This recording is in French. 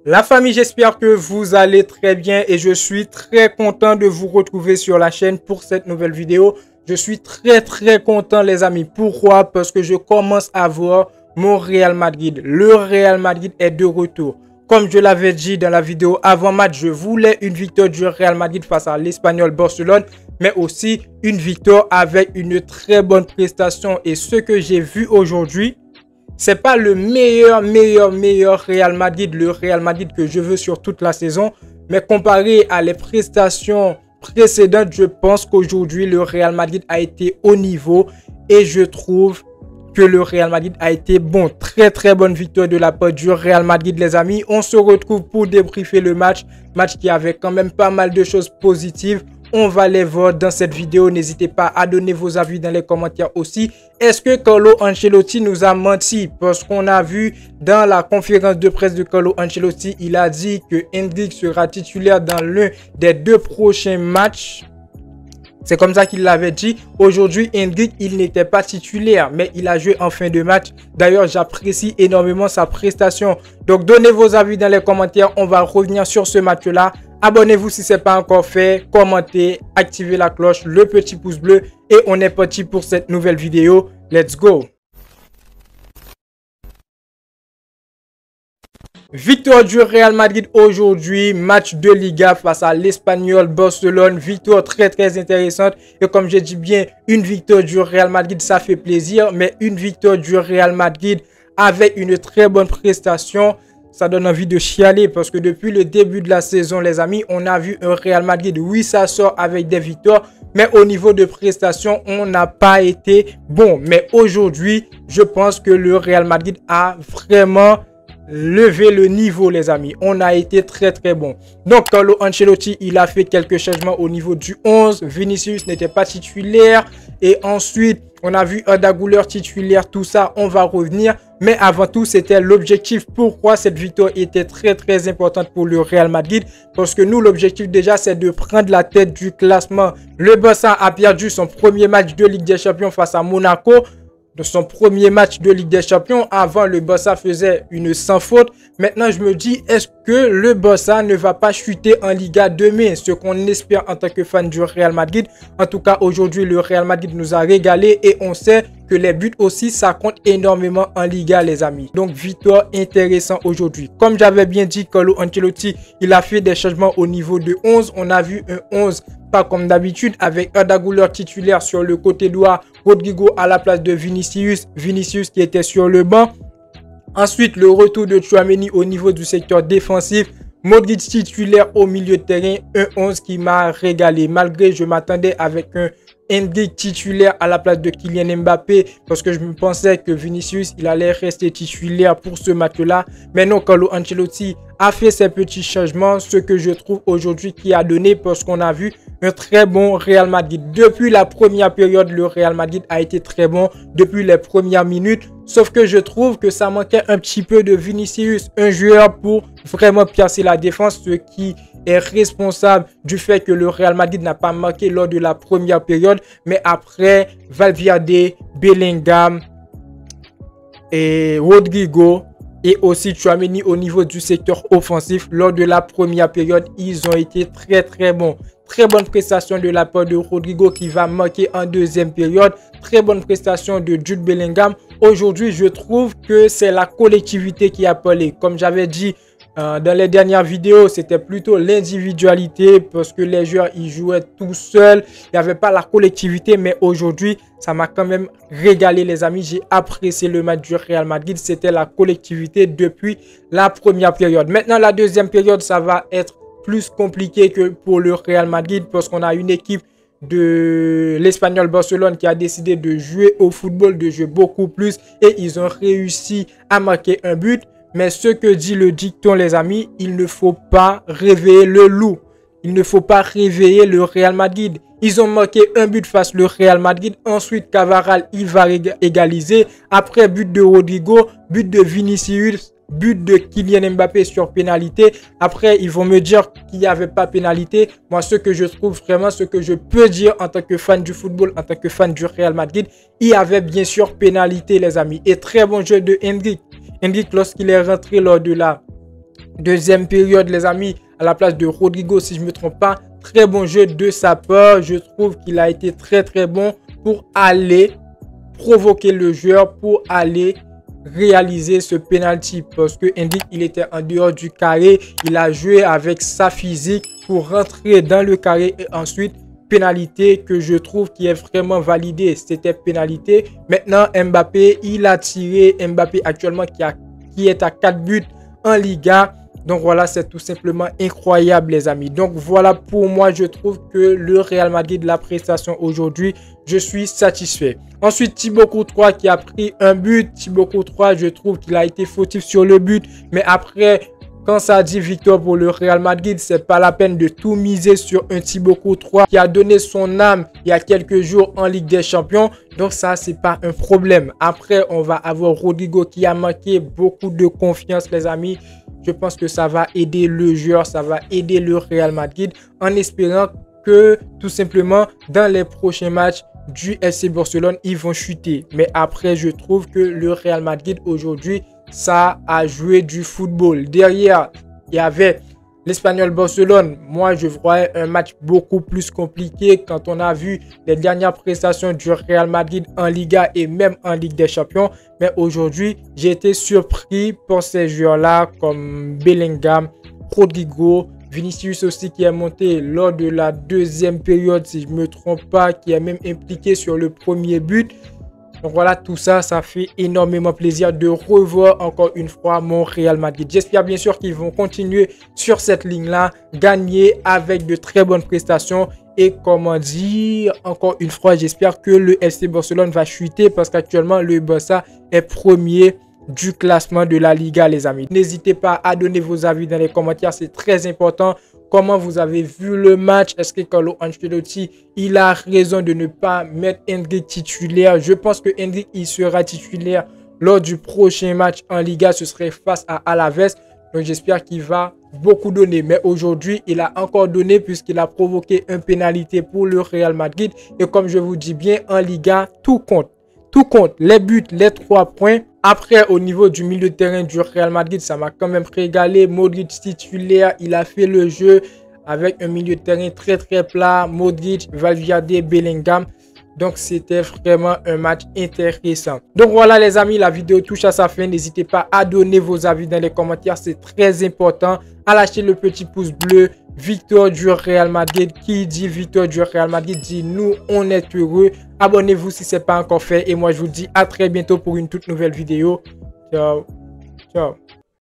La famille, j'espère que vous allez très bien et je suis très content de vous retrouver sur la chaîne pour cette nouvelle vidéo. Je suis très content les amis. Pourquoi? Parce que je commence à voir mon Real Madrid. Le Real Madrid est de retour. Comme je l'avais dit dans la vidéo avant-match, je voulais une victoire du Real Madrid face à l'Espagnol Barcelone, mais aussi une victoire avec une très bonne prestation. Et ce que j'ai vu aujourd'hui, c'est pas le meilleur Real Madrid, le Real Madrid que je veux sur toute la saison. Mais comparé à les prestations précédentes, je pense qu'aujourd'hui, le Real Madrid a été au niveau. Et je trouve que le Real Madrid a été bon. Très bonne victoire de la part du Real Madrid, les amis. On se retrouve pour débriefer le match. Match qui avait quand même pas mal de choses positives. On va les voir dans cette vidéo. N'hésitez pas à donner vos avis dans les commentaires aussi. Est-ce que Carlo Ancelotti nous a menti? Parce qu'on a vu dans la conférence de presse de Carlo Ancelotti, il a dit que Endrick sera titulaire dans l'un des 2 prochains matchs. C'est comme ça qu'il l'avait dit. Aujourd'hui, Endrick, il n'était pas titulaire, mais il a joué en fin de match. D'ailleurs, j'apprécie énormément sa prestation. Donc, donnez vos avis dans les commentaires. On va revenir sur ce match-là. Abonnez-vous si ce n'est pas encore fait. Commentez, activez la cloche, le petit pouce bleu. Et on est parti pour cette nouvelle vidéo. Let's go! Victoire du Real Madrid aujourd'hui, match de Liga face à l'Espagnol Barcelone. Victoire très intéressante. Et comme je dis bien, une victoire du Real Madrid, ça fait plaisir. Mais une victoire du Real Madrid avec une très bonne prestation, ça donne envie de chialer. Parce que depuis le début de la saison, les amis, on a vu un Real Madrid. Oui, ça sort avec des victoires. Mais au niveau de prestation, on n'a pas été bon. Mais aujourd'hui, je pense que le Real Madrid a vraiment lever le niveau, les amis. On a été très bon. Donc Carlo Ancelotti, il a fait quelques changements au niveau du 11. Vinicius n'était pas titulaire et ensuite on a vu Arda Güler titulaire. Tout ça, on va revenir, mais avant tout, c'était l'objectif. Pourquoi cette victoire était très importante pour le Real Madrid? Parce que nous, l'objectif déjà, c'est de prendre la tête du classement. Le Barça a perdu son premier match de Ligue des Champions face à Monaco. De son premier match de Ligue des Champions. Avant, le Barça faisait une sans faute. Maintenant, je me dis, est-ce que le Barça ne va pas chuter en Liga demain? Ce qu'on espère en tant que fan du Real Madrid. En tout cas, aujourd'hui, le Real Madrid nous a régalé et on sait que les buts aussi, ça compte énormément en Liga, les amis. Donc, victoire intéressante aujourd'hui. Comme j'avais bien dit, Carlo Ancelotti, il a fait des changements au niveau de 11. On a vu un 11 pas comme d'habitude avec Arda Güler titulaire sur le côté droit, Rodrygo à la place de Vinicius qui était sur le banc. Ensuite, le retour de Tchouaméni au niveau du secteur défensif. Modric titulaire au milieu de terrain, un 11 qui m'a régalé. Malgré, je m'attendais avec un Endrick titulaire à la place de Kylian Mbappé parce que je me pensais que Vinicius, il allait rester titulaire pour ce match-là. Mais non, Carlo Ancelotti a fait ces petits changements, ce que je trouve aujourd'hui qui a donné parce qu'on a vu un très bon Real Madrid. Depuis la première période, le Real Madrid a été très bon depuis les premières minutes. Sauf que je trouve que ça manquait un petit peu de Vinicius, un joueur pour vraiment piercer la défense, ce qui est responsable du fait que le Real Madrid n'a pas marqué lors de la première période. Mais après, Valverde, Bellingham et Rodrygo et aussi Tchouaméni au niveau du secteur offensif, lors de la première période, ils ont été très bons. Très bonne prestation de la part de Rodrygo qui va marquer en deuxième période. Très bonne prestation de Jude Bellingham. Aujourd'hui, je trouve que c'est la collectivité qui a parlé. Comme j'avais dit dans les dernières vidéos, c'était plutôt l'individualité parce que les joueurs, ils jouaient tout seuls. Il n'y avait pas la collectivité, mais aujourd'hui, ça m'a quand même régalé, les amis. J'ai apprécié le match du Real Madrid. C'était la collectivité depuis la première période. Maintenant, la deuxième période, ça va être plus compliqué que pour le Real Madrid parce qu'on a une équipe de l'Espagnol Barcelone qui a décidé de jouer au football, de jouer beaucoup plus et ils ont réussi à marquer un but. Mais ce que dit le dicton, les amis, il ne faut pas réveiller le loup. Il ne faut pas réveiller le Real Madrid. Ils ont marqué un but face au Real Madrid. Ensuite, Cavaral, il va égaliser. Après, but de Rodrygo, but de Vinicius, but de Kylian Mbappé sur pénalité. Après, ils vont me dire qu'il n'y avait pas pénalité. Moi, ce que je trouve vraiment, ce que je peux dire en tant que fan du football, en tant que fan du Real Madrid, il y avait bien sûr pénalité, les amis. Et très bon jeu de Endrick. Endrick, lorsqu'il est rentré lors de la Deuxième période, les amis, à la place de Rodrigo, si je ne me trompe pas. Très bon jeu de sa part. Je trouve qu'il a été très bon pour aller provoquer le joueur, pour aller réaliser ce penalty. Parce que Hendrick, il était en dehors du carré. Il a joué avec sa physique pour rentrer dans le carré et ensuite pénalité que je trouve qui est vraiment validée. C'était pénalité. Maintenant, Mbappé, il a tiré. Mbappé actuellement qui est à 4 buts en Liga. Donc voilà, c'est tout simplement incroyable les amis. Donc voilà, pour moi, je trouve que le Real Madrid, la prestation aujourd'hui, je suis satisfait. Ensuite, Thibaut Courtois qui a pris un but. Thibaut Courtois, je trouve qu'il a été fautif sur le but. Mais après, quand ça dit victoire pour le Real Madrid, c'est pas la peine de tout miser sur un Thibaut Courtois qui a donné son âme il y a quelques jours en Ligue des Champions. Donc ça, c'est pas un problème. Après, on va avoir Rodrigo qui a manqué beaucoup de confiance les amis. Je pense que ça va aider le joueur, ça va aider le Real Madrid en espérant que tout simplement dans les prochains matchs du FC Barcelone, ils vont chuter. Mais après, je trouve que le Real Madrid aujourd'hui, ça a joué du football. Derrière, il y avait l'Espagnol Barcelone. Moi, je voyais un match beaucoup plus compliqué quand on a vu les dernières prestations du Real Madrid en Liga et même en Ligue des Champions. Mais aujourd'hui, j'ai été surpris par ces joueurs-là comme Bellingham, Rodrigo, Vinicius aussi qui est monté lors de la deuxième période, si je ne me trompe pas, qui est même impliqué sur le premier but. Donc voilà, tout ça, ça fait énormément plaisir de revoir encore une fois mon Real Madrid. J'espère bien sûr qu'ils vont continuer sur cette ligne-là, gagner avec de très bonnes prestations. Et comment dire, encore une fois, j'espère que le FC Barcelone va chuter parce qu'actuellement, le Barça est premier du classement de la Liga, les amis. N'hésitez pas à donner vos avis dans les commentaires, c'est très important. Comment vous avez vu le match? Est-ce que Carlo Ancelotti, il a raison de ne pas mettre Hendrick titulaire? Je pense que Hendrick, il sera titulaire lors du prochain match en Liga. Ce serait face à Alaves. Donc, j'espère qu'il va beaucoup donner. Mais aujourd'hui, il a encore donné puisqu'il a provoqué une pénalité pour le Real Madrid. Et comme je vous dis bien, en Liga, tout compte. Tout compte. Les buts, les 3 points. Après, au niveau du milieu de terrain du Real Madrid, ça m'a quand même régalé. Modric titulaire, il a fait le jeu avec un milieu de terrain très plat. Modric, Valverde, Bellingham. Donc, c'était vraiment un match intéressant. Donc, voilà les amis, la vidéo touche à sa fin. N'hésitez pas à donner vos avis dans les commentaires. C'est très important. À lâcher le petit pouce bleu. Victoire du Real Madrid. Qui dit victoire du Real Madrid dit nous, on est heureux. Abonnez-vous si ce n'est pas encore fait. Et moi, je vous dis à très bientôt pour une toute nouvelle vidéo. Ciao. Ciao.